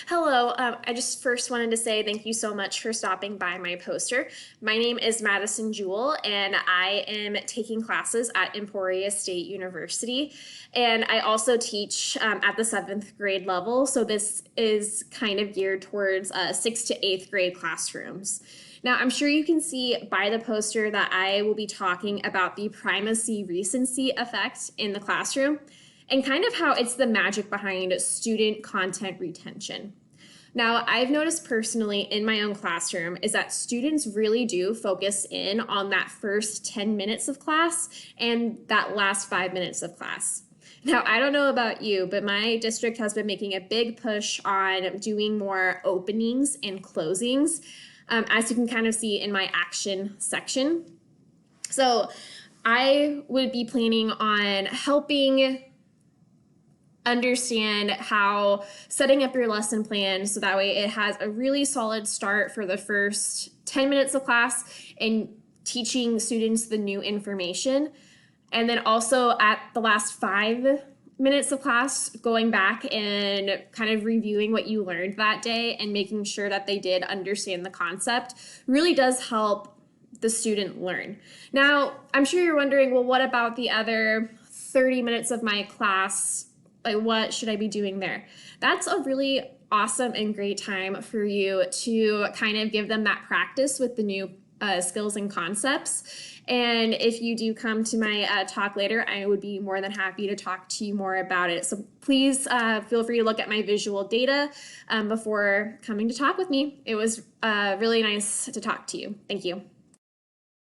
Hello, I just first wanted to say thank you so much for stopping by my poster. My name is Madison Jewell, and I am taking classes at Emporia State University. And I also teach at the 7th grade level, so this is kind of geared towards 6th to 8th grade classrooms. Now, I'm sure you can see by the poster that I will be talking about the primacy recency effect in the classroom, and kind of how it's the magic behind student content retention. Now, I've noticed personally in my own classroom is that students really do focus in on that first 10 minutes of class and that last 5 minutes of class. Now, I don't know about you, but my district has been making a big push on doing more openings and closings, as you can kind of see in my action section. So I would be planning on helping understand how setting up your lesson plan so that way it has a really solid start for the first 10 minutes of class and teaching students the new information. And then also at the last 5 minutes of class, going back and kind of reviewing what you learned that day and making sure that they did understand the concept really does help the student learn. Now, I'm sure you're wondering, well, what about the other 30 minutes of my class? Like, what should I be doing there? That's a really awesome and great time for you to kind of give them that practice with the new skills and concepts. And if you do come to my talk later, I would be more than happy to talk to you more about it. So please feel free to look at my visual data before coming to talk with me. It was really nice to talk to you. Thank you.